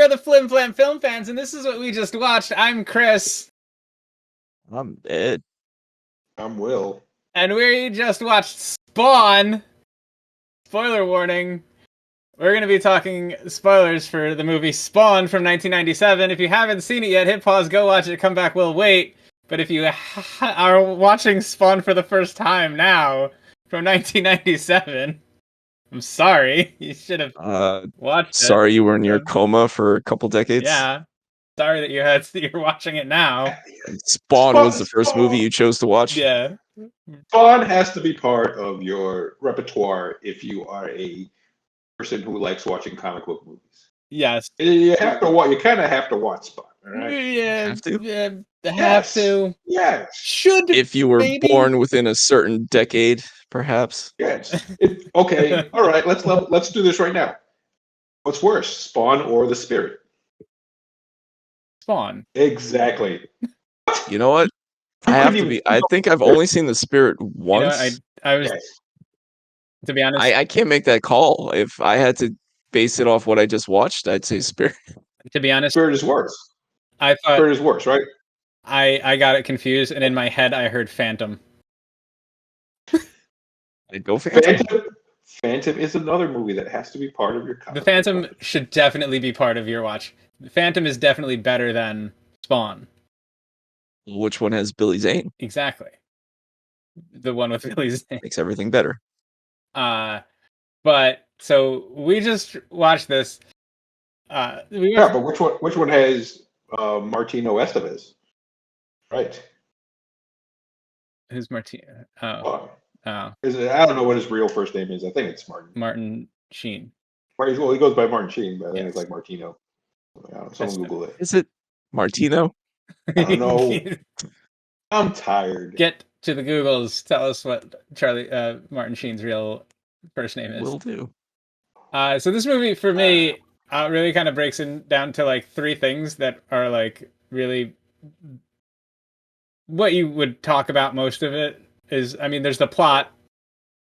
are the Flim Flam Film Fans, and this is what we just watched. I'm Chris. I'm Ed. I'm Will. And we just watched Spawn. Spoiler warning. We're going to be talking spoilers for the movie Spawn from 1997. If you haven't seen it yet, hit pause, go watch it, come back, we'll wait. But if you are watching Spawn for the first time now, from 1997, I'm sorry. You should have watched it. Sorry you were in your coma for a couple decades. Yeah. Sorry that you're watching it now. Spawn was the first movie you chose to watch? Yeah. Spawn has to be part of your repertoire if you are a person who likes watching comic book movies. Yes. You have to watch. You kind of have to watch Spawn, all right? Yeah. Have to? Yeah. Have to. Yes. Should. If you were maybe. born within a certain decade, perhaps. Yes. Okay. All right. Let's do this right now. What's worse, Spawn or The Spirit? Spawn. Exactly. You know what? I think I've only seen The Spirit once. You know, I was. Yes. To be honest, I can't make that call. If I had to base it off what I just watched, I'd say Spirit. To be honest, Spirit is worse. I thought Spirit is worse, right? I got it confused, and in my head, I heard Phantom. I'd go Phantom. Phantom is another movie that has to be part of your comic. The Phantom should definitely be part of your watch. The Phantom is definitely better than Spawn. Which one has Billy Zane? Exactly. The one with Billy Zane. Makes everything better. But so we just watched this. But which one has Martino Estevez? Right. Who's Martino? I Oh. don't know what his real first name is. I think it's Martin. Martin Sheen. Well, he goes by Martin Sheen, but I think Yes. it's like Martino. Someone Google it. Is it Martino? I don't know. I'm tired. Get to the Googles. Tell us what Martin Sheen's real first name is. Will do. So this movie for me really kind of breaks it down to like three things that are like really what you would talk about. Most of it is, I mean, there's the plot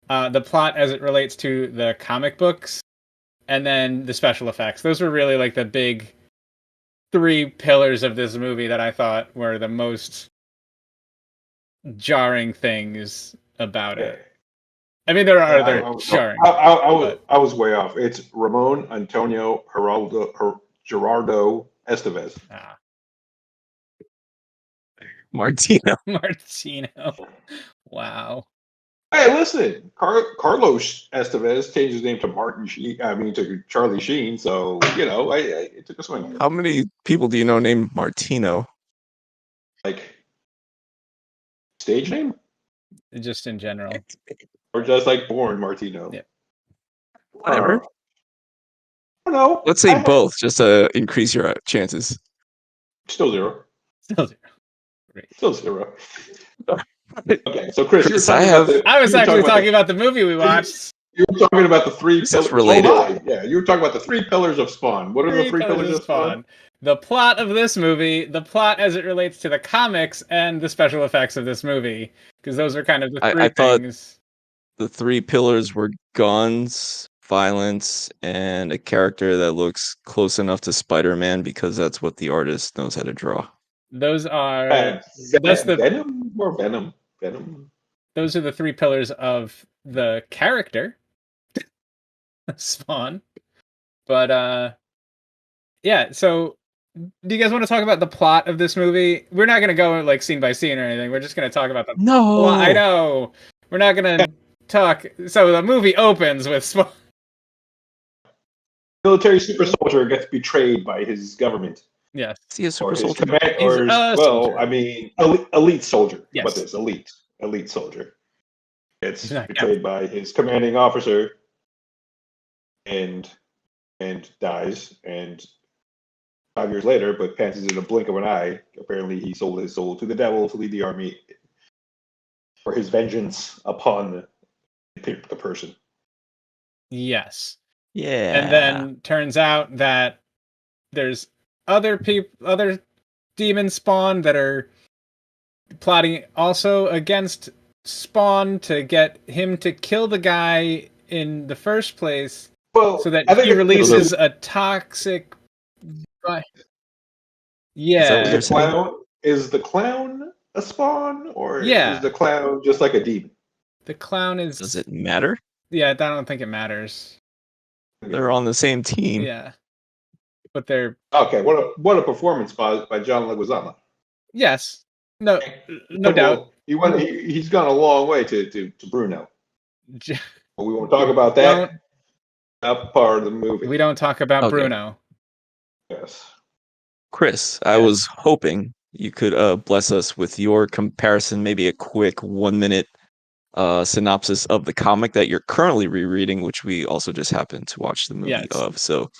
as it relates to the comic books, and then the special effects. Those were really like the big three pillars of this movie that I thought were the most jarring things about it. I mean, there are other jarring. I was way off. It's Ramon Antonio Gerardo Estevez. Martino. Wow. Hey, listen, Carlos Estevez changed his name to to Charlie Sheen. So it took a swing. How many people do you know named Martino? Like stage name, just in general, or just like born Martino? Yeah. Whatever. I don't know. Let's say both, just to increase your chances. Still zero. Great. Still zero. Okay, so Chris, I was actually talking about the movie we watched. You were talking about the three pillars. Related. Yeah, you were talking about the three pillars of Spawn. What are the three pillars of Spawn? The plot of this movie, the plot as it relates to the comics, and the special effects of this movie, because those are kind of the three things. The three pillars were guns, violence, and a character that looks close enough to Spider-Man because that's what the artist knows how to draw. Those are Venom or Venom. Those are the three pillars of the character Spawn. But yeah, so do you guys want to talk about the plot of this movie? We're not going to go like scene by scene or anything. We're just going to talk about the plot. I know. We're not going to talk. So the movie opens with Spawn. Military super soldier gets betrayed by his government. Yes. Is he a super soldier? Soldier. I mean, elite soldier. Yes. But it's elite soldier. Gets betrayed by his commanding officer and dies. And 5 years later, but passes in a blink of an eye, apparently he sold his soul to the devil to lead the army for his vengeance upon the person. Yes. Yeah. And then turns out that there's other demon Spawn that are plotting also against Spawn to get him to kill the guy in the first place, so that he releases a toxic But Is that what yeah, you're saying? Is the clown a spawn, or is yeah. the clown just like a demon? The clown is. Does it matter? Yeah, I don't think it matters. They're on the same team. Yeah, but they're Okay, what a performance by John Leguizamo. yes, no, no doubt. Well, he's gone a long way to Bruno. J- But we won't talk about Don't that part of the movie. we don't talk about Okay. Bruno? Yes. Chris, I was hoping you could bless us with your comparison, maybe a quick 1 minute synopsis of the comic that you're currently rereading, which we also just happened to watch the movie Yes. of. So,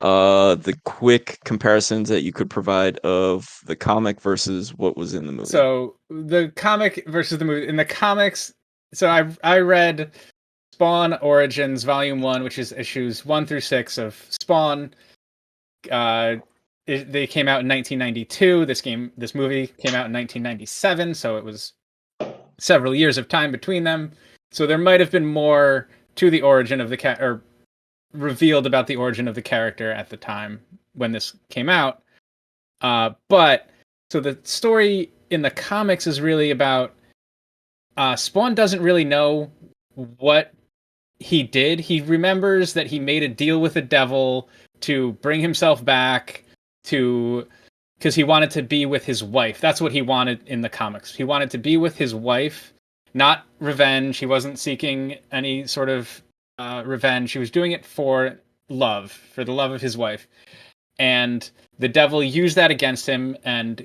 the quick comparisons that you could provide of the comic versus what was in the movie. So the comic versus the movie. In the comics, so I read Spawn Origins Volume 1, which is issues 1 through 6 of Spawn. They came out in 1992. This movie came out in 1997, so it was several years of time between them. So there might have been more to the origin of the or revealed about the origin of the character at the time when this came out. But so the story in the comics is really about Spawn doesn't really know what he did. He remembers that he made a deal with the devil to bring himself back because he wanted to be with his wife. That's what he wanted in the comics. He wanted to be with his wife, not revenge. He wasn't seeking any sort of revenge. He was doing it for love, for the love of his wife. And the devil used that against him and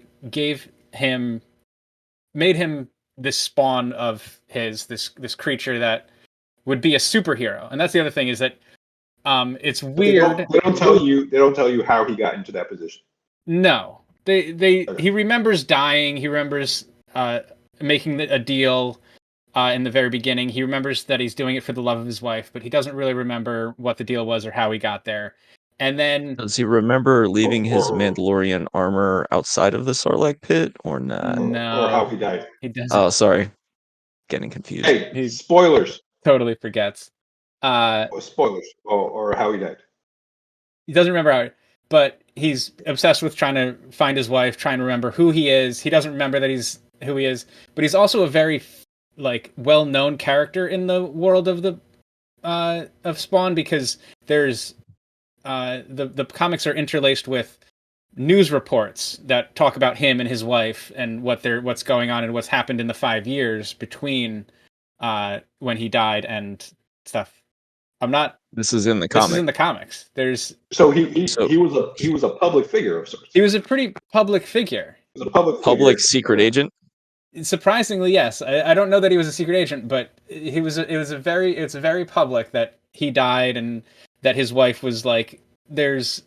made him this spawn of his, this creature that would be a superhero. And that's the other thing, is that it's weird. They don't tell you how he got into that position. No. He remembers dying. He remembers making a deal in the very beginning. He remembers that he's doing it for the love of his wife, but he doesn't really remember what the deal was or how he got there. And then Does he remember leaving his Mandalorian armor outside of the Sarlacc pit or not? no, or how he died. He doesn't. Oh, sorry. Getting confused. Hey, spoilers. Totally forgets. Spoilers. Or how he died. He doesn't remember how, but he's obsessed with trying to find his wife, trying to remember who he is. He doesn't remember that he's who he is, but he's also a very well-known character in the world of the of Spawn, because there's the comics are interlaced with news reports that talk about him and his wife and what's going on and what's happened in the 5 years between when he died and stuff. This is in the comic. This is in the comics. He was a public figure of sorts. He was a pretty public figure. He was a public secret agent. Surprisingly, yes. I don't know that he was a secret agent, but it's very public that he died and that his wife was like. There's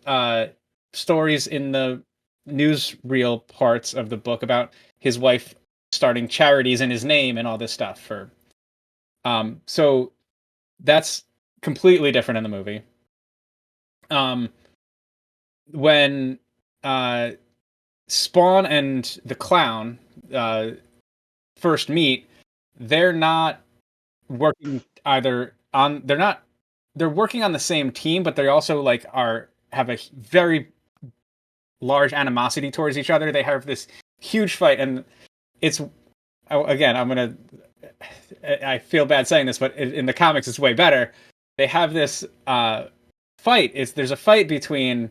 stories in the newsreel parts of the book about his wife starting charities in his name and all this stuff. So that's completely different in the movie. When Spawn and the clown first meet, they're not working they're working on the same team, but they also have a very large animosity towards each other. They have this huge fight, and it's again, I feel bad saying this, but in the comics it's way better. They have this fight. There's a fight between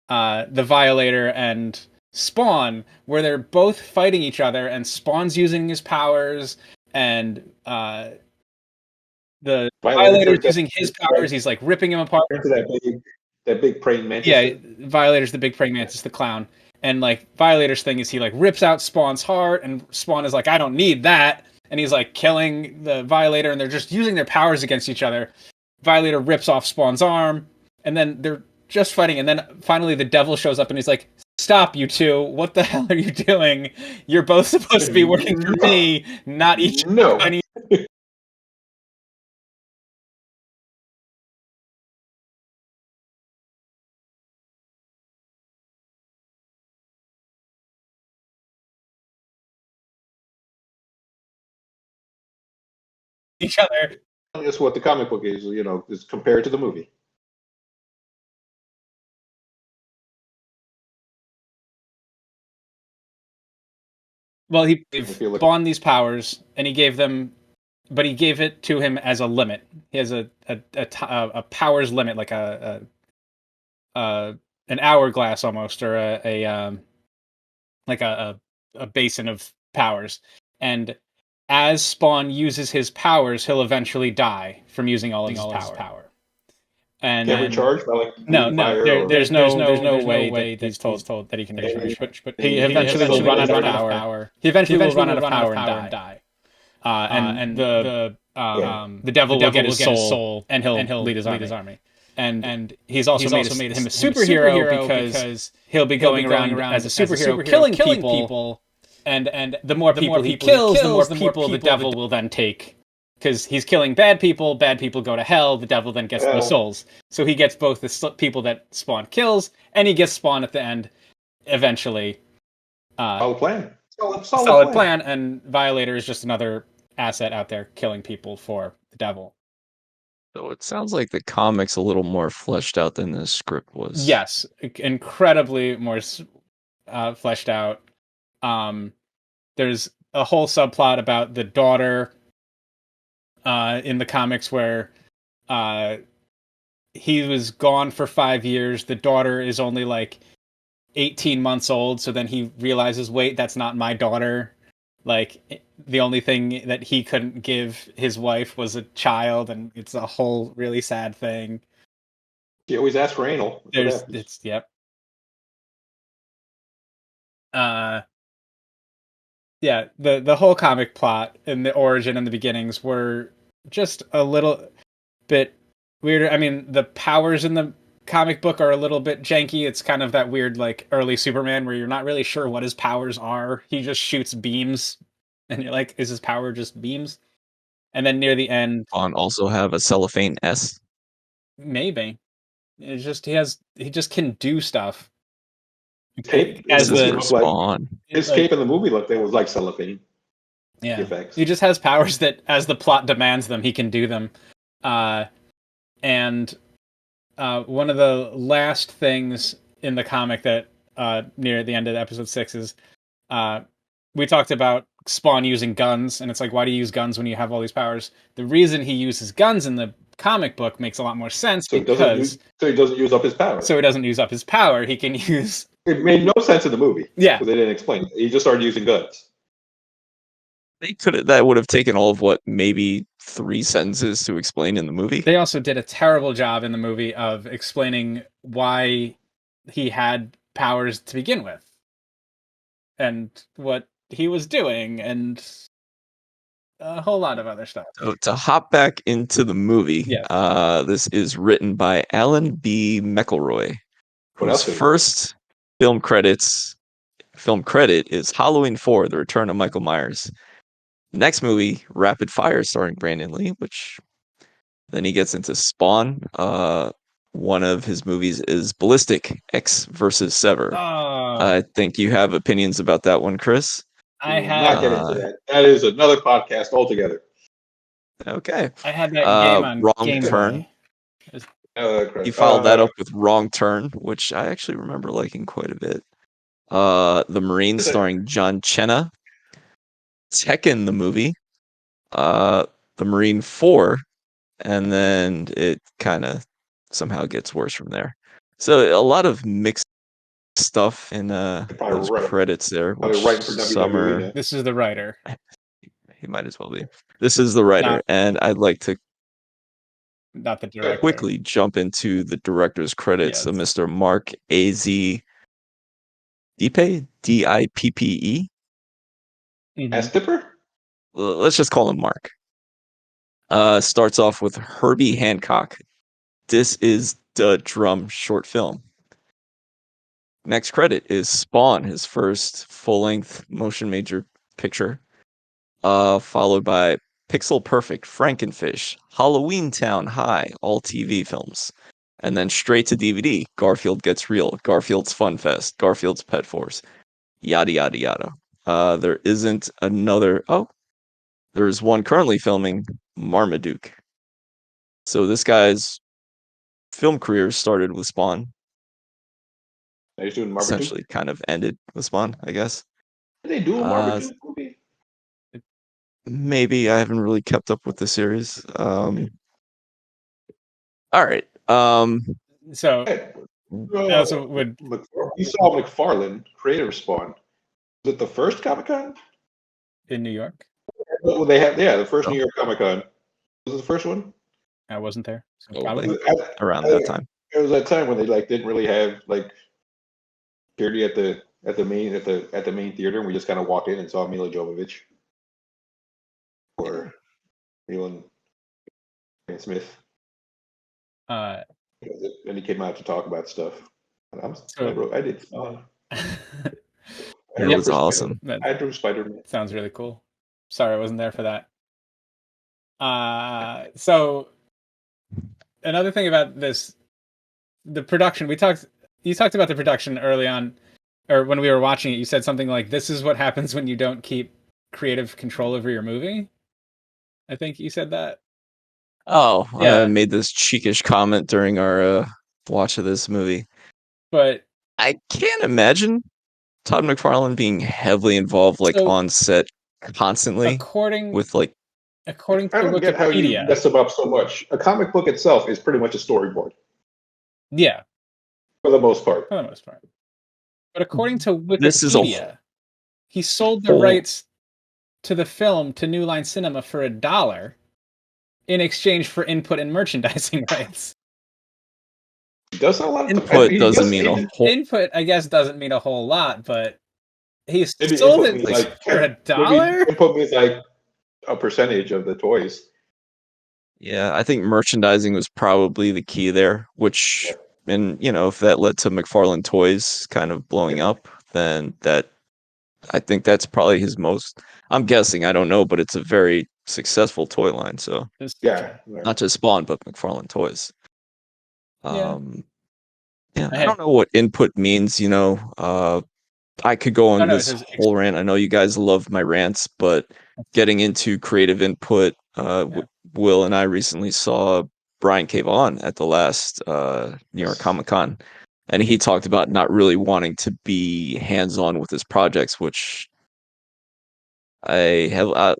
the Violator and Spawn, where they're both fighting each other, and Spawn's using his powers, and the Violator's using his powers. He's like ripping him apart. That big praying mantis. Yeah, Violator's the big praying mantis, the clown. And Violator's thing is he rips out Spawn's heart, and Spawn is like, I don't need that. And he's killing the Violator, and they're just using their powers against each other. Violator rips off Spawn's arm, and then they're just fighting, and then finally the devil shows up and he's like, stop, you two, what the hell are you doing? You're both supposed to be working for me, not each other. Each other. That's what the comic book is, is compared to the movie. Well, he gave If you look- Spawn these powers, and he gave them, but he gave it to him as a limit. He has a powers limit, like an hourglass almost, or a basin of powers. And as Spawn uses his powers, he'll eventually die from using all of his power. And Can't recharge by like no, fire or- there's no way that he's told that he can recharge. But he eventually will run out of power. He eventually will run out of power and die. And the devil will get his soul, and he'll lead his army. And he's also made him a superhero because he'll be going around as a superhero killing people. And the more people he kills, the more people the devil will then take. Because he's killing bad people go to hell, the devil then gets the souls. So he gets both the people that Spawn kills, and he gets Spawn at the end, eventually. Solid plan. Solid plan, and Violator is just another asset out there killing people for the devil. So it sounds like the comic's a little more fleshed out than the script was. Yes, incredibly more fleshed out. There's a whole subplot about the daughter in the comics where he was gone for 5 years. The daughter is only like 18 months old, so then he realizes, wait, that's not my daughter. Like, the only thing that he couldn't give his wife was a child, and it's a whole really sad thing. He always asks for anal. Yep. Yeah, the whole comic plot and the origin and the beginnings were just a little bit weirder. I mean, the powers in the comic book are a little bit janky. It's kind of that weird, like, early Superman where you're not really sure what his powers are. He just shoots beams, and you're like, is his power just beams? And then near the end... Spawn also have a cellophane S? Maybe. It's just, he just can do stuff. Cape As the Spawn. His cape in the movie looked, it was like cellophane. Yeah, effects. He just has powers that, as the plot demands them, he can do them. And one of the last things in the comic that near the end of episode 6 is we talked about Spawn using guns, and it's like, why do you use guns when you have all these powers? The reason he uses guns in the comic book makes a lot more sense so because he doesn't use up his power. So he doesn't use up his power. He can use. It made no sense in the movie. Yeah, because they didn't explain it. He just started using guns. That would have taken all of what, maybe 3 sentences to explain in the movie. They also did a terrible job in the movie of explaining why he had powers to begin with, and what he was doing, and a whole lot of other stuff. So to hop back into the movie, this is written by Alan B. McElroy, whose first film credit is Halloween 4: The Return of Michael Myers. Next movie, Rapid Fire, starring Brandon Lee, which then he gets into Spawn. One of his movies is Ballistic: X vs. Sever. I think you have opinions about that one, Chris. I have not get into that. That is another podcast altogether. Okay. I had that game on Wrong Game Turn. Boy. You followed that up with Wrong Turn, which I actually remember liking quite a bit. The Marine, starring John Cena. Tekken, the movie. The Marine 4, and then it kind of somehow gets worse from there. So a lot of mixed stuff in those credits there. Summer. This is the writer. He might as well be. This is the writer, and I'd like to not the director. Quickly jump into the director's credits. Yes. Mr. Mark A.Z. Dippe, D-I-P-P-E. Estipper? Let's just call him Mark. Starts off with Herbie Hancock. This is the drum short film. Next credit is Spawn, his first full-length motion major picture. Followed by Pixel Perfect, Frankenfish, Halloween Town High, all TV films. And then straight to DVD, Garfield Gets Real, Garfield's Fun Fest, Garfield's Pet Force, yada, yada, yada. There isn't another... there's one currently filming, Marmaduke. So this guy's film career started with Spawn. He's doing Marmaduke? Essentially kind of ended with Spawn, I guess. I they do a Marmaduke movie? Maybe I haven't really kept up with the series. All right. So I also would. You saw McFarlane, creator of Spawn. Was it the first Comic Con In New York? Well, they had the first New York Comic Con. Was it the first one? I wasn't there. So probably around that time. It was that time when they didn't really have security at the main theater, and we just kind of walked in and saw Mila Jovovich or Mila and Smith. And he came out to talk about stuff. And I did Spawn. It was awesome. I drew Spider-Man. Sounds really cool. Sorry, I wasn't there for that. So another thing about this, the production, you talked about the production early on, or when we were watching it, you said something like, this is what happens when you don't keep creative control over your movie. I think you said that. Oh, yeah. I made this cheekish comment during our watch of this movie. But I can't imagine Todd McFarlane being heavily involved, on set constantly. According to I don't get how you mess them up so much. A comic book itself is pretty much a storyboard. Yeah. For the most part. But according to Wikipedia, he sold the rights to the film to New Line Cinema for $1 in exchange for input and merchandising rights. Does a lot of input doesn't mean a whole. Input, I guess, doesn't mean a whole lot, but he sold it for $1. Input means a percentage of the toys. Yeah, I think merchandising was probably the key there. Which, and if that led to McFarlane Toys kind of blowing up, then I think that's probably his most. I'm guessing, I don't know, but it's a very successful toy line. So not just Spawn, but McFarlane Toys. I don't know what input means. I could go on this whole rant. I know you guys love my rants, but getting into creative input, Will and I recently saw Brian K. Vaughan at the last New York Comic Con, and he talked about not really wanting to be hands-on with his projects, which I have.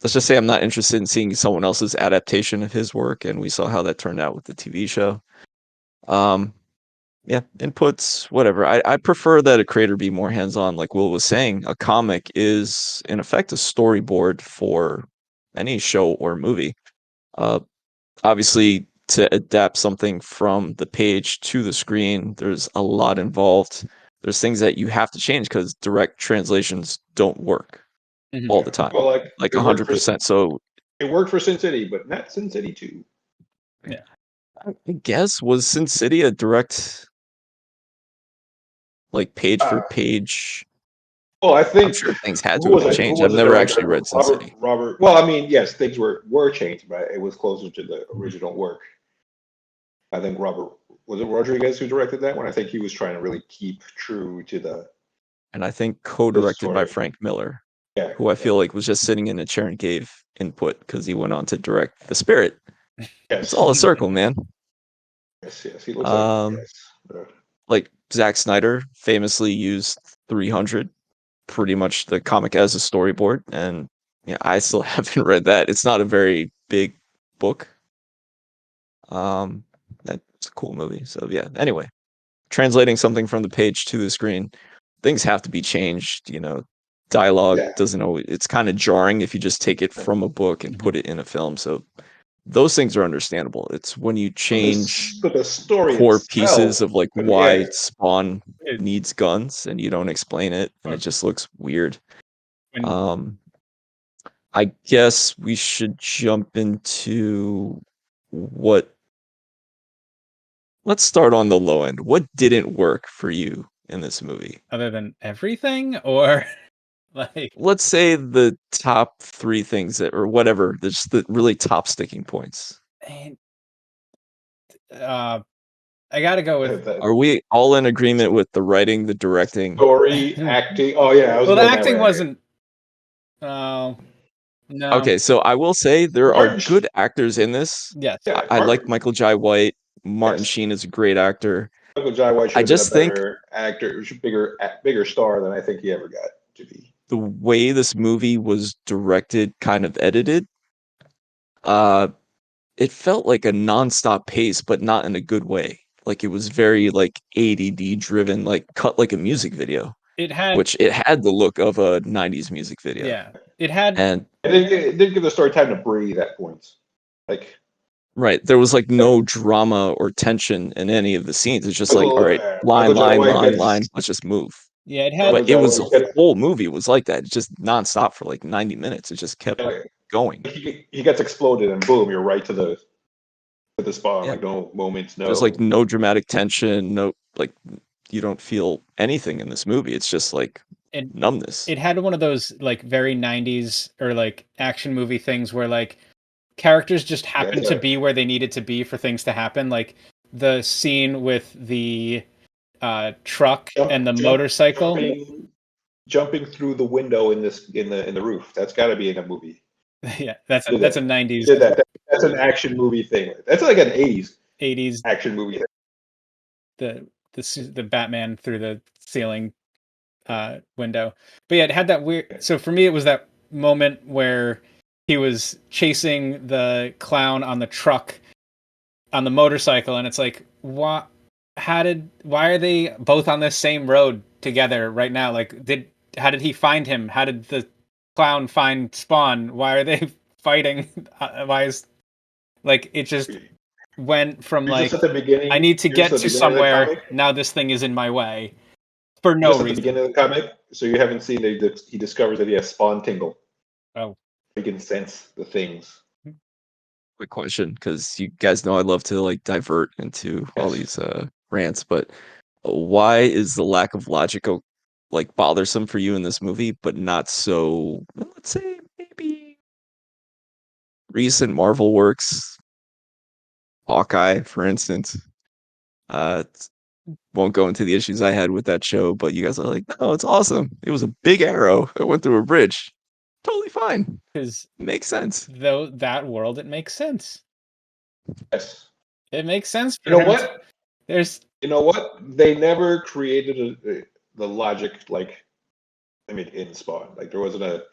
Let's just say I'm not interested in seeing someone else's adaptation of his work, and we saw how that turned out with the TV show. Inputs, whatever. I prefer that a creator be more hands-on. Like Will was saying, a comic is in effect a storyboard for any show or movie. Obviously, to adapt something from the page to the screen, there's a lot involved. There's things that you have to change because direct translations don't work all the time. Well, 100%. So it worked for Sin City, but not Sin City 2. Yeah. I guess, was Sin City a direct page for page? Well, I think I'm sure things had to have changed. I've never actually read Sin City. Well, I mean, yes, things were changed, but it was closer to the original work. I think was it Rodriguez who directed that one? I think he was trying to really keep true to the. And I think co-directed by Frank Miller, who I feel like was just sitting in a chair and gave input because he went on to direct The Spirit. Yes. It's all a circle, man. Yes, he looks like Zack Snyder famously used 300, pretty much the comic as a storyboard, and I still haven't read that. It's not a very big book. That's a cool movie. So anyway, translating something from the page to the screen, things have to be changed. Dialogue doesn't always. It's kind of jarring if you just take it from a book and put it in a film. So those things are understandable. It's when you change the story core pieces of why Spawn needs guns and you don't explain it and it just looks weird. I guess we should jump into let's start on the low end. What didn't work for you in this movie? Other than everything, or let's say the top 3 things or whatever, just the really top sticking points. And I gotta go with. Are we all in agreement with the writing, the directing, story, acting? Oh yeah, the acting wasn't. No. Okay, so I will say there are good actors in this. Yes, I like Michael Jai White. Martin Sheen is a great actor. Michael Jai White should have been a better actor, bigger star than I think he ever got. to be. The way this movie was directed, kind of edited, uh, it felt like a nonstop pace, but not in a good way. Like it was very like ADD driven, like cut like a music video, It had, which it had the look of a 90s music video. yeah, it had, And It didn't give the story time to breathe at points. Like right, there was like no drama or tension in any of the scenes. It's just like, all right, Michael Jai White line, gets let's just move. yeah, it had, But it was White the gets, whole movie was like that. It's just nonstop for like 90 minutes. It just kept going. he gets exploded and boom, you're right to the spawn. Yeah. Like no moments, There's like no dramatic tension, no like you don't feel anything in this movie. It's just like numbness. It had one of those like very 90s or like action movie things where like characters just happen to be where they needed to be for things to happen. Like the scene with the truck and the motorcycle. Jumping through the window in the roof. That's got to be in a movie. Yeah, that's a 90s. That's an action movie thing. That's like an 80s action movie. The Batman through the ceiling window. But yeah, it had that weird. So for me, it was that moment where he was chasing the clown on the truck on the motorcycle, and it's like, what? Why are they both on this same road together right now? Like, how did he find him? How did the clown find Spawn? Why are they fighting? Why is like it just went from like I need to get to somewhere. Now this thing is in my way for no reason. At the beginning of the comic, so you haven't seen that he discovers that he has Spawn tingle. Oh, he can sense the things. Quick question, because you guys know I love to like divert into all these rants, but why is the lack of logic like bothersome for you in this movie, but not so, let's say, maybe recent Marvel works, Hawkeye, for instance? Won't go into the issues I had with that show, but you guys are like, no, it's awesome. It was a big arrow that went through a bridge. Totally fine. Because makes sense. Though that world, it makes sense. Yes, it makes sense. You know what? You know what? They never created the logic like, I mean, in Spawn. Like there wasn't a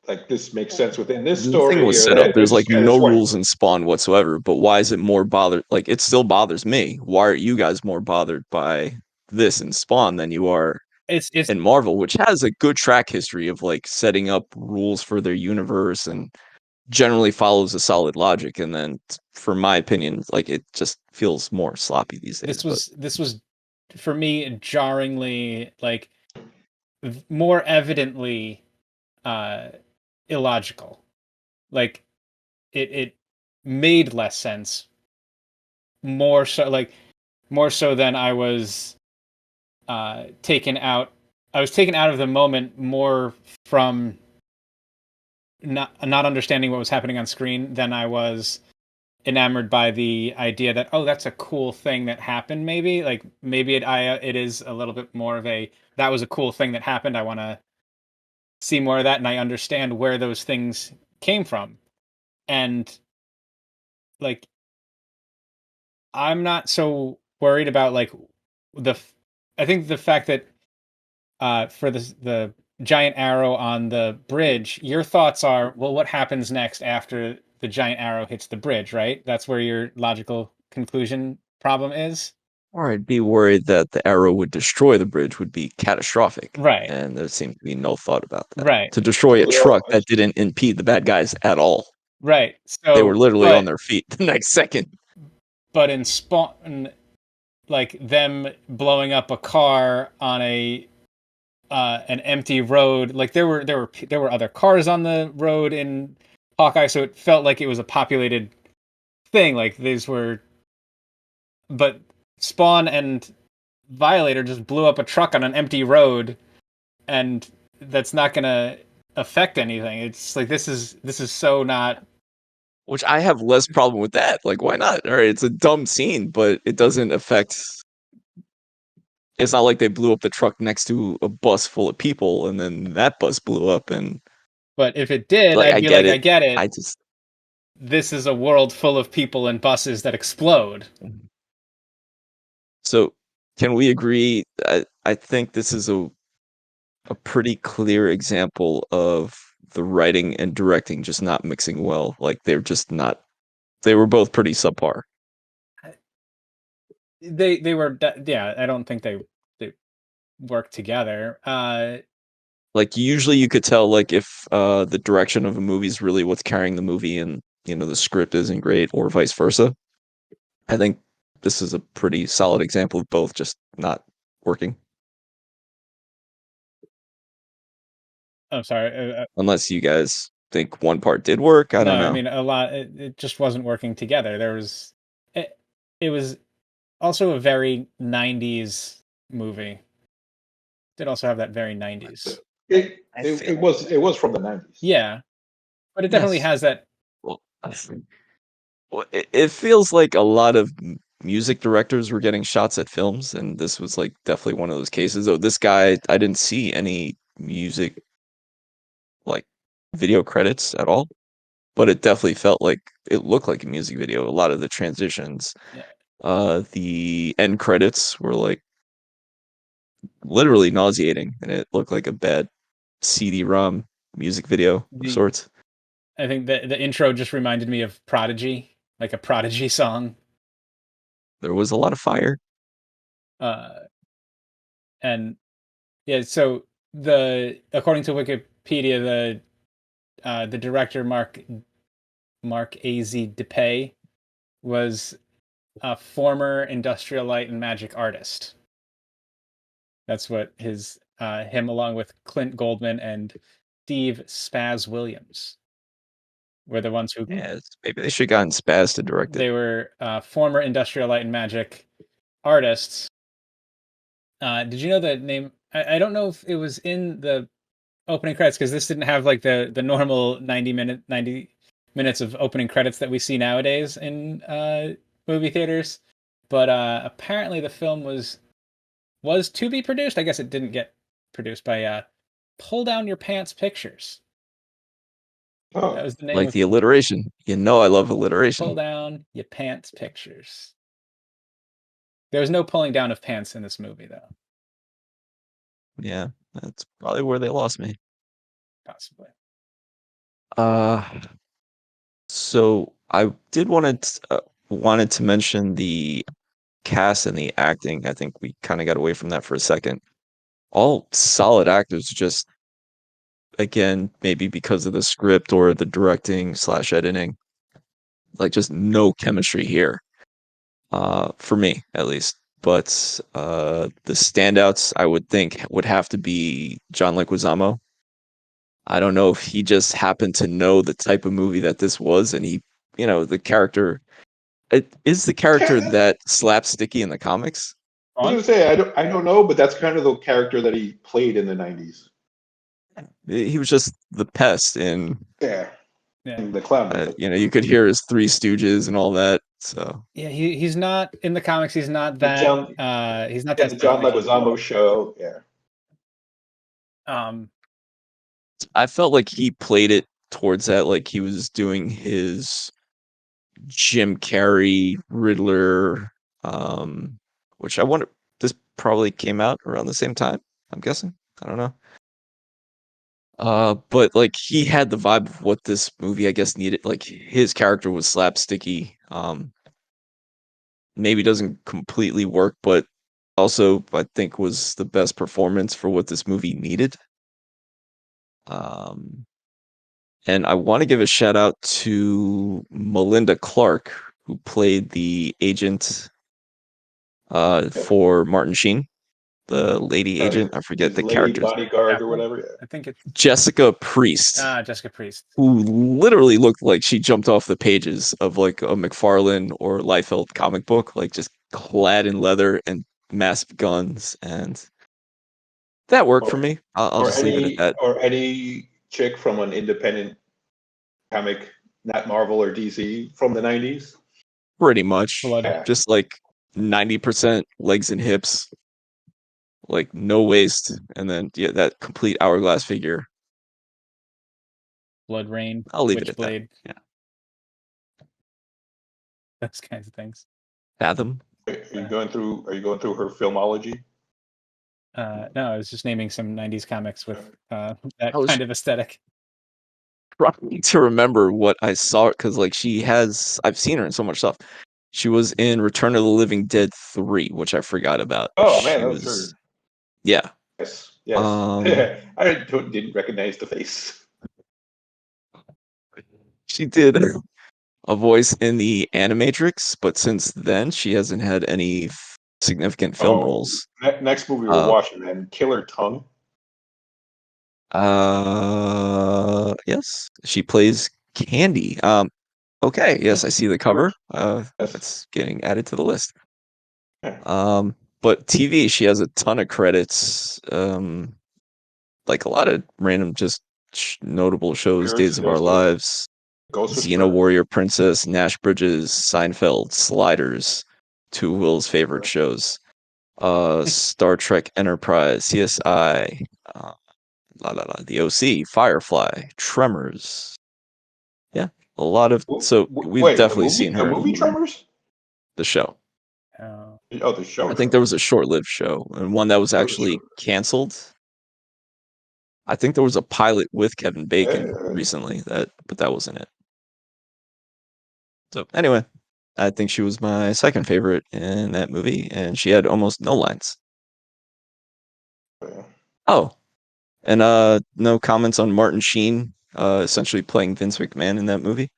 like this makes sense within this story. The thing was set up. There's like no rules in Spawn whatsoever. But why is it more bothered? Like it still bothers me. Why are you guys more bothered by this in Spawn than you are it's in Marvel, which has a good track history of like setting up rules for their universe and generally follows a solid logic? And then, for my opinion, like it just feels more sloppy these days. This was for me jarringly, like more evidently illogical. Like it made less sense, more so than I was taken out. I was taken out of the moment more from not understanding what was happening on screen than I was enamored by the idea that, oh, that's a cool thing that happened. Maybe it is a little bit more of a, that was a cool thing that happened. I want to see more of that. And I understand where those things came from. And like, I'm not so worried about like I think the fact that for the giant arrow on the bridge, your thoughts are, well, what happens next after the giant arrow hits the bridge, right? That's where your logical conclusion problem is. Or I'd be worried that the arrow would destroy the bridge would be catastrophic. Right. And there seemed to be no thought about that. Right. To destroy a truck that didn't impede the bad guys at all. Right. So they were literally on their feet the next second. But in Spawn, like them blowing up a car on an empty road, like there were other cars on the road in Hawkeye, so it felt like it was a populated thing. Like these were, but Spawn and Violator just blew up a truck on an empty road, and that's not gonna affect anything. It's like this is so not. Which I have less problem with that. Like, why not? All right, it's a dumb scene, but it doesn't affect. It's not like they blew up the truck next to a bus full of people, and then that bus blew up. And but if it did, I'd be like, I get it. This is a world full of people and buses that explode. So, can we agree? I think this is a pretty clear example of the writing and directing just not mixing well. Like they're just not. They were both pretty subpar. They were yeah. I don't think they worked together. Like usually you could tell like if the direction of a movie is really what's carrying the movie and the script isn't great or vice versa. I think this is a pretty solid example of both just not working. I'm sorry. Unless you guys think one part did work, I No, don't I know. mean a lot. It just wasn't working together. It was also a very '90s movie. Did also have that very '90s. It was from the 90s. Yeah, but it definitely Yes. has that. Well, it feels like a lot of music directors were getting shots at films, and this was like definitely one of those cases. Oh, this guy, I didn't see any music like video credits at all, but it definitely felt like it looked like a music video. A lot of the transitions, Yeah, the end credits were like literally nauseating, and it looked like a bad CD-ROM music video of sorts. I think the intro just reminded me of Prodigy, like a Prodigy song. There was a lot of fire. Uh, and yeah, so according to Wikipedia, the director Mark A.Z. DePay was a former industrial light and magic artist. That's what him along with Clint Goldman and Steve Spaz Williams were the ones who Yeah, maybe they should have gotten Spaz to direct it. they were former industrial light and magic artists. Did you know the name? I don't know if it was in the opening credits because this didn't have like the normal 90 minutes of opening credits that we see nowadays in movie theaters. But apparently the film was to be produced. I guess it didn't get produced by Pull Down Your Pants Pictures. Oh, That was the name Like of the alliteration. I love alliteration. Pull Down Your Pants Pictures. There was no pulling down of pants in this movie, though. Yeah, that's probably where they lost me. Possibly. Uh, so I did wanted to mention the cast and the acting. I think we kind of got away from that for a second. All solid actors, just again, maybe because of the script or the directing slash editing, like just no chemistry here. For me at least. But the standouts I would think would have to be John Leguizamo. I don't know if he just happened to know the type of movie that this was, and the character. It is the character yeah. that slapsticky in the comics. I was gonna say I don't know, but that's kind of the character that he played in the 90s. He was just the pest in. Yeah, Yeah. in the clown. You could hear his Three Stooges and all that. So yeah, he's not in the comics. He's not that. He's not that. The John Leguizamo show. Yeah. I felt like he played it towards that, like he was doing his Jim Carrey Riddler, which I wonder. This probably came out around the same time. I'm guessing. I don't know. But like he had the vibe of what this movie, I guess, needed. Like his character was slapsticky. Maybe doesn't completely work, but also I think was the best performance for what this movie needed. And I want to give a shout out to Melinda Clark, who played the agent for Martin Sheen, the lady agent. I forget the lady character's bodyguard or whatever. Yeah. I think it's Jessica Priest. Jessica Priest, who literally looked like she jumped off the pages of like a McFarlane or Liefeld comic book, like just clad in leather and massive guns, and that worked for me. I'll just leave it at that. Or any chick from an independent comic, not Marvel or DC, from the 90s. Pretty much, Blood. just like 90% legs and hips, like no waist, and then that complete hourglass figure. Blood Rain. I'll leave it at Witchblade. that. Yeah, Those kinds of things. Fathom. Are you going through her filmology? No, I was just naming some '90s comics with that I was kind of aesthetic. trying to remember what I saw because like I've seen her in so much stuff. She was in Return of the Living Dead 3, which I forgot about. Oh man, She that was her. was yeah. Yes. Um I didn't recognize the face. she did a voice in the Animatrix, but since then she hasn't had any significant film Oh, roles. next movie we're Uh watching, man, Killer Tongue. yes, she plays Candy. Okay, yes, I see the cover. Yes. That's getting added to the list. Yeah. But TV, she has a ton of credits. Like a lot of random, just notable shows: Days of Our Lives, Ghost Xena Whisperer. Warrior Princess, Nash Bridges, Seinfeld, Sliders, two Will's favorite shows. Star Trek Enterprise, CSI, The OC, Firefly, Tremors. Yeah, a lot of. So we've Wait, definitely seen the her movie in Tremors? the show. Oh. Oh, the show. I think there was a short-lived show and one that was actually canceled. I think there was a pilot with Kevin Bacon recently but that wasn't it. So anyway, I think she was my second favorite in that movie, and she had almost no lines. Yeah. Oh, and no comments on Martin Sheen essentially playing Vince McMahon in that movie.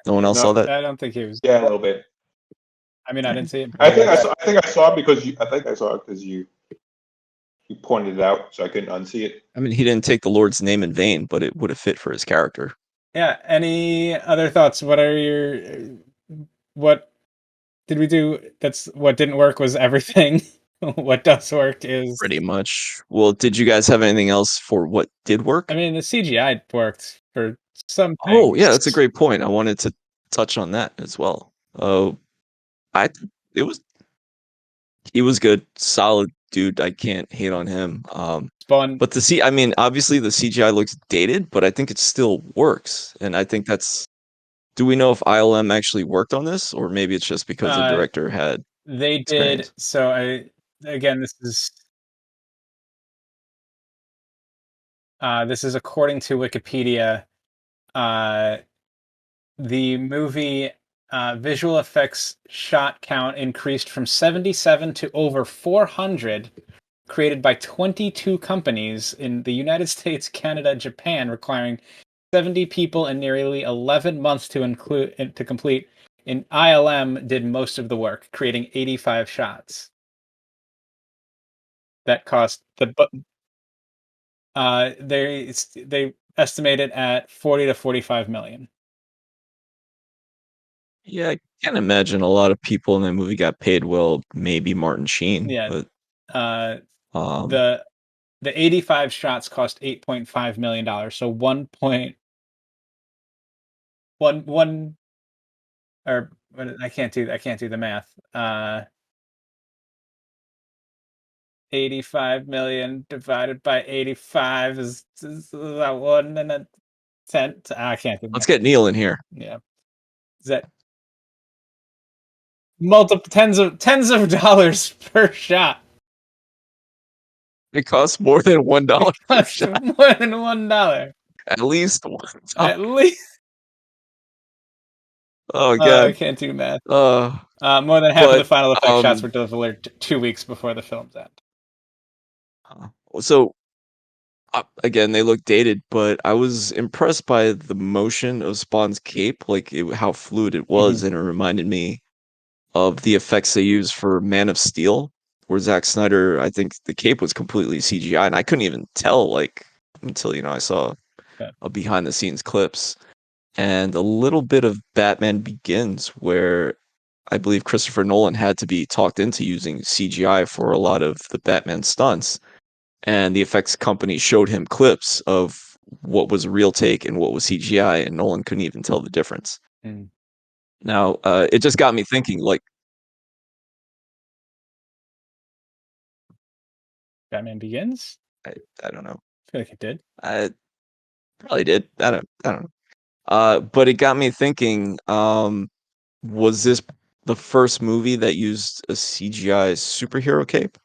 No one else saw that. I don't think he was. Yeah, a little bit. I mean, I didn't see it. I think I saw it because you pointed it out, so I couldn't unsee it. I mean, he didn't take the Lord's name in vain, but it would have fit for his character. Yeah. Any other thoughts? What did we do? That's what didn't work was everything. What does work is Pretty much. Well, did you guys have anything else for what did work? I mean, the CGI worked for some things. Oh, yeah, that's a great point. I wanted to touch on that as well. I he was good, solid dude. I can't hate on him. Spawn. But I mean, obviously the CGI looks dated, but I think it still works. And I think that's. Do we know if ILM actually worked on this, or maybe it's just because the director had? They did. experience? So this is according to Wikipedia. The movie visual effects shot count increased from 77 to over 400, created by 22 companies in the United States, Canada, Japan, requiring 70 people and nearly 11 months to complete. And ILM did most of the work, creating 85 shots. That cost they estimate it at 40 to 45 million. Yeah, I can't imagine a lot of people in that movie got paid well. Maybe Martin Sheen. Yeah. But The 85 shots cost $8.5 million. So 1.1 or I can't do the math. 85 million divided by 85 is that 1 and a tenth. I can't do that. Let's get Neil in here. Yeah. Is that multiple tens of dollars per shot? It costs more than $1 per shot. More than $1. At least $1. At least. Oh god, I can't do math. more than half of the final effect shots were delivered 2 weeks before the film's end. So again, they look dated, but I was impressed by the motion of Spawn's cape, like how fluid it was, and it reminded me of the effects they used for Man of Steel, where Zack Snyder, I think the cape was completely CGI, and I couldn't even tell like until I saw a behind the scenes clips. And a little bit of Batman Begins, where I believe Christopher Nolan had to be talked into using CGI for a lot of the Batman stunts. And the effects company showed him clips of what was a real take and what was CGI, and Nolan couldn't even tell the difference. Now, it just got me thinking, like, Batman Begins? I don't know. I feel like it did. I probably did. I don't know. But it got me thinking, was this the first movie that used a CGI superhero cape?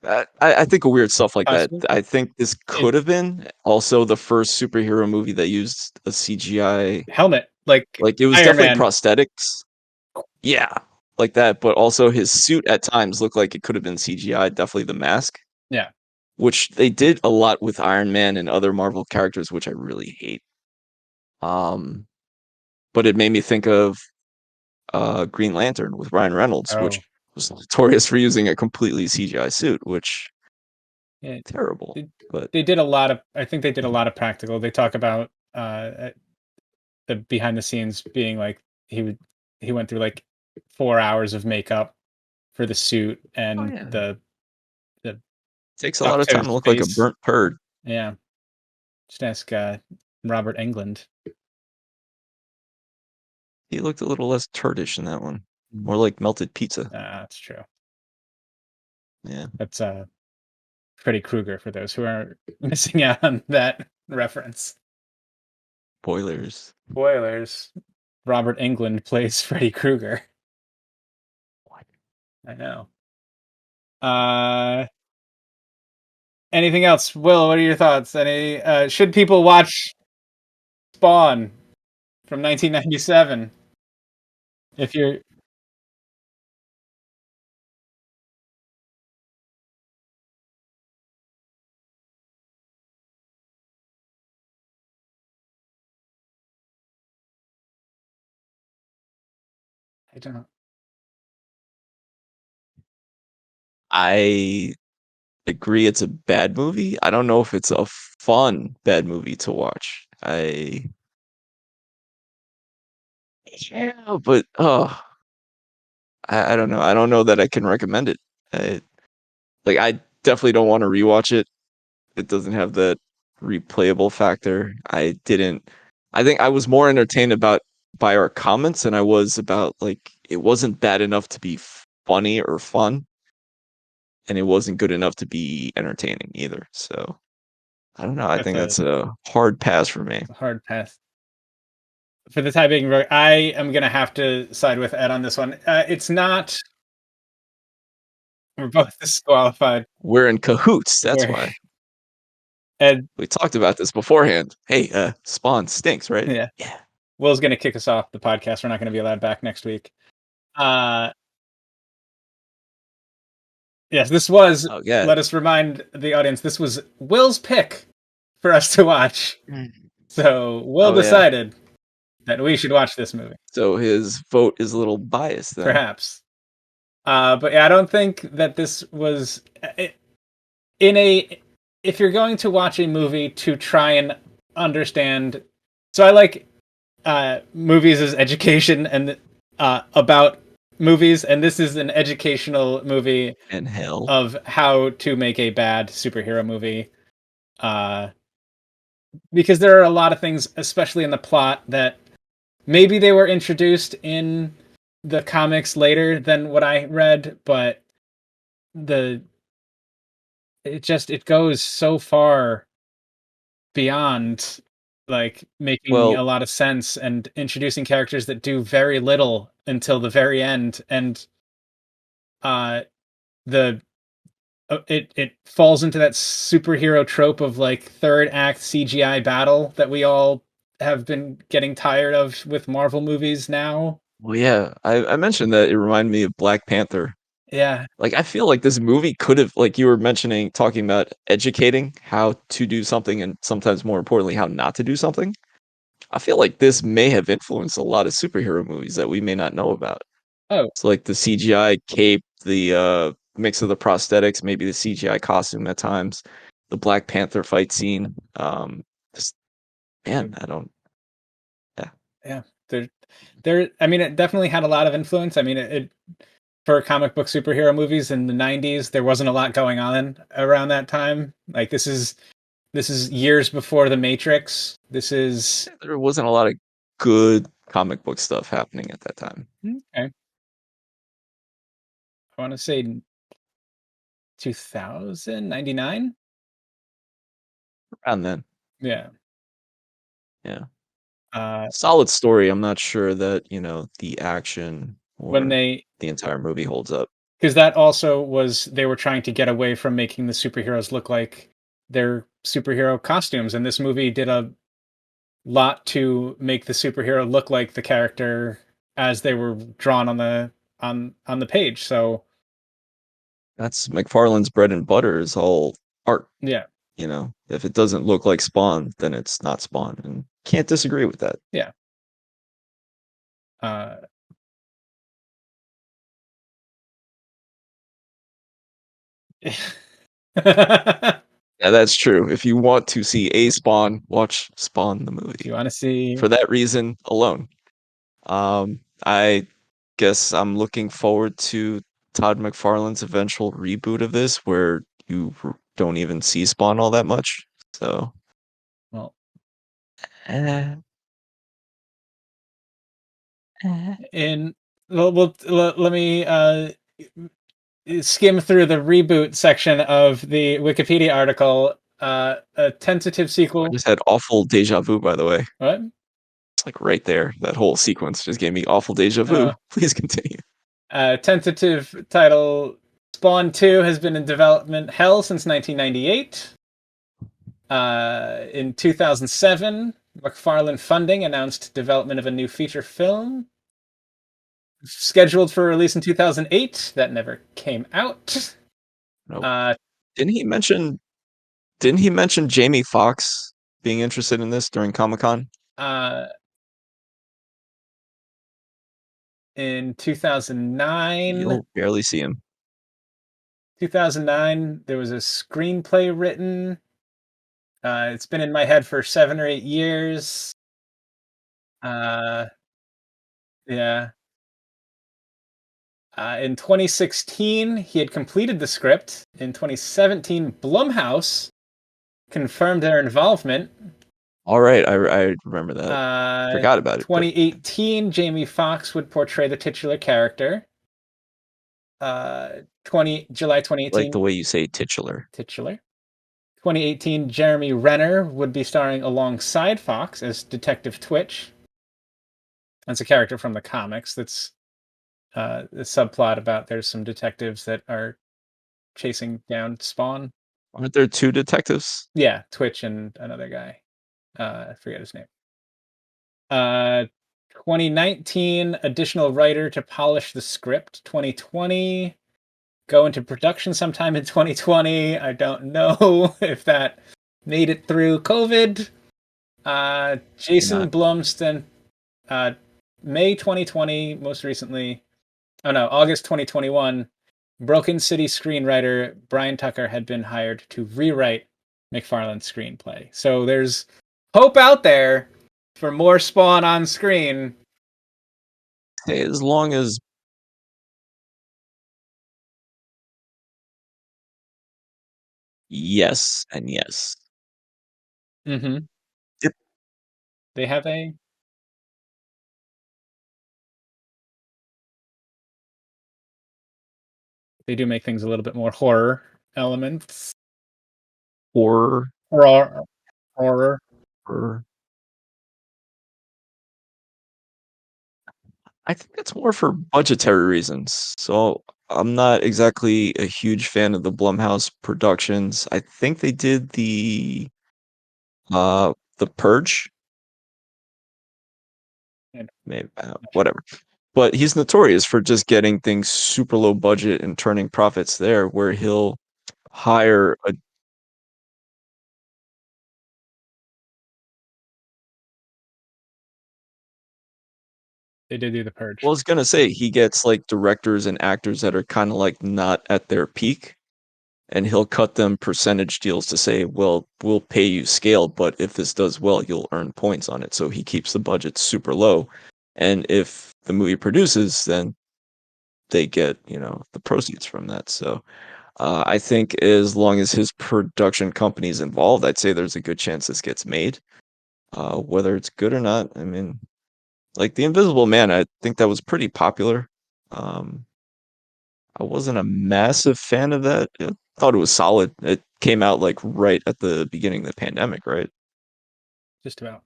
I think of weird stuff like that. Possibly. I think this could have been also the first superhero movie that used a CGI. Helmet, like Like, it was Iron definitely Man. prosthetics. Yeah, like that. But also his suit at times looked like it could have been CGI. Definitely the mask, Yeah. which they did a lot with Iron Man and other Marvel characters, which I really hate. But it made me think of Green Lantern with Ryan Reynolds, which Oh, was notorious for using a completely CGI suit, which yeah. terrible. But They did a lot of. I think they did a lot of practical. They talk about the behind the scenes being like he went through like 4 hours of makeup for the suit oh and yeah, the takes a lot duct of time to toast look like a face. burnt turd. Yeah, just ask Robert Englund. He looked a little less turdish in that one, Mm. more like melted pizza. That's true. Yeah, That's Freddy Krueger for those who are missing out on that reference. spoilers. Spoilers. Robert Englund plays Freddy Krueger. What? I know. Uh, anything else? Will, what are your thoughts? Any should people watch Spawn from 1997? If you're I don't know. I agree it's a bad movie. I don't know if it's a fun bad movie to watch. Yeah, but I don't know. I don't know that I can recommend it. I, like, I definitely don't want to rewatch it. It doesn't have that replayable factor. I think I was more entertained about by our comments than I was about, like, it wasn't bad enough to be funny or fun, and it wasn't good enough to be entertaining either. So I don't know. I That's think a that's a hard pass for me. hard pass. For the time being, I am gonna have to side with Ed on this one. It's not. We're both disqualified. We're in cahoots. That's Where why Ed, we talked about this beforehand. Hey, Spawn stinks, right? yeah, Yeah. Will's gonna kick us off the podcast. We're not gonna be allowed back next week. Uh, yes, this was. Oh yeah. Let us remind the audience. This was Will's pick for us to watch. So Will Oh yeah. decided that we should watch this movie. So his vote is a little biased then. Perhaps. But yeah, I don't think that this was in a. If you're going to watch a movie to try and understand, so I like movies as education and about movies, and this is an educational movie And hell. of how to make a bad superhero movie. Uh, because there are a lot of things, especially in the plot, that maybe they were introduced in the comics later than what I read, but the it goes so far beyond like making a Well, lot of sense and introducing characters that do very little until the very end, and uh the it falls into that superhero trope of like third act CGI battle that we all have been getting tired of with Marvel movies now. well, yeah. I mentioned that it reminded me of Black Panther. Yeah. Like, I feel like this movie could have, like you were mentioning, talking about educating how to do something and sometimes more importantly, how not to do something. I feel like this may have influenced a lot of superhero movies that we may not know about. Oh, So like the CGI cape, the mix of the prosthetics, maybe the CGI costume at times, the Black Panther fight scene. Just, man, I don't. Yeah, yeah. There. I mean, it definitely had a lot of influence. I mean, it for comic book superhero movies in the '90s, there wasn't a lot going on around that time. Like this is years before the Matrix. This is there wasn't a lot of good comic book stuff happening at that time. okay. I want to say 2099. Around then, Yeah. yeah, Uh, solid story. I'm not sure that the action when or they the entire movie holds up. because that also was they were trying to get away from making the superheroes look like their superhero costumes, and this movie did a lot to make the superhero look like the character as they were drawn on the page. So That's McFarlane's bread and butter is all art. yeah, You know, if it doesn't look like Spawn, then it's not Spawn, and can't disagree with that. yeah. Uh, Yeah, that's true. If you want to see a Spawn, watch Spawn the movie. you want to see For that reason alone. I guess I'm looking forward to Todd McFarlane's eventual reboot of this, where you don't even see Spawn all that much. So, well, eh, in let me skim through the reboot section of the Wikipedia article. A tentative I sequel. just had awful deja vu, by the way. What? It's like right there. That whole sequence just gave me awful deja vu. Please continue. Tentative title Spawn 2 has been in development hell since 1998. In 2007, McFarlane Funding announced development of a new feature film scheduled for release in 2008. That never came out. Nope. Didn't he mention Jamie Foxx being interested in this during Comic-Con? In 2009, You'll barely see him. 2009, there was a screenplay written. It's been in my head for 7 or 8 years. Yeah. In 2016, he had completed the script. In 2017, Blumhouse confirmed their involvement. All right, I remember that. Forgot about it. 2018, Jamie Foxx would portray the titular character. July 2018. Like the way you say titular. Titular. 2018, Jeremy Renner would be starring alongside Fox as Detective Twitch. That's a character from the comics. That's the subplot about there's some detectives that are chasing down Spawn. Aren't there two detectives? Yeah, Twitch and another guy. I forget his name. 2019, additional writer to polish the script. 2020, go into production sometime in 2020. I don't know if that made it through COVID. Jason Blumston, May 2020, most recently. Oh no, August 2021. Broken City screenwriter Brian Tucker had been hired to rewrite McFarlane's screenplay. So there's hope out there for more Spawn on screen. Hey, as long as yes and yes. Mm-hmm. Yep. They have a... They do make things a little bit more horror elements. Horror. Horror. I think that's more for budgetary reasons. So I'm not exactly a huge fan of the Blumhouse productions. I think they did the Purge. Maybe whatever. But he's notorious for just getting things super low budget and turning profits there, where he'll hire a They did do the Purge. Well, I was gonna say he gets like directors and actors that are kind of like not at their peak, and he'll cut them percentage deals to say, well, we'll pay you scale, but if this does well, you'll earn points on it. So he keeps the budget super low. And if the movie produces, then they get, the proceeds from that. So I think as long as his production company is involved, I'd say there's a good chance this gets made. Whether it's good or not, I mean, like The Invisible Man, I think that was pretty popular. I wasn't a massive fan of that. I thought it was solid. It came out like right at the beginning of the pandemic, right? Just about.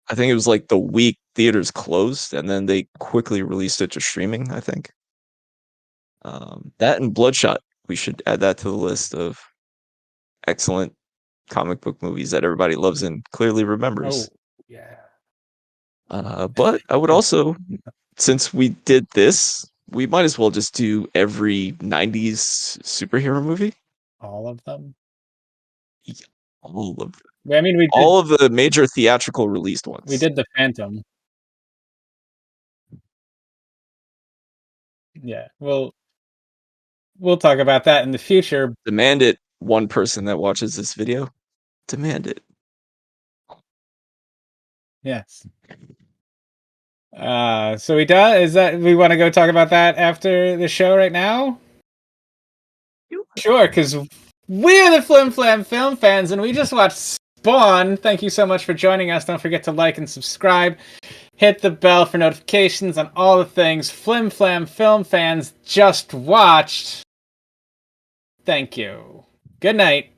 I think it was like the week theaters closed, and then they quickly released it to streaming, I think. That and Bloodshot. We should add that to the list of excellent comic book movies that everybody loves and clearly remembers. Oh, yeah. But I would also, since we did this, we might as well just do every 90s superhero movie. All of them? All of them. I mean, we did, all of the major theatrical released ones. we did the Phantom. Yeah, we'll talk about that in the future. Demand it, one person that watches this video. Demand it. Yes. So we done? Is that we want to go talk about that after the show right now? Sure, because we're the Flim Flam Film Fans, and we just watched Spawn. Thank you so much for joining us. Don't forget to like and subscribe. Hit the bell for notifications on all the things Flim Flam Film Fans just watched. Thank you. Good night.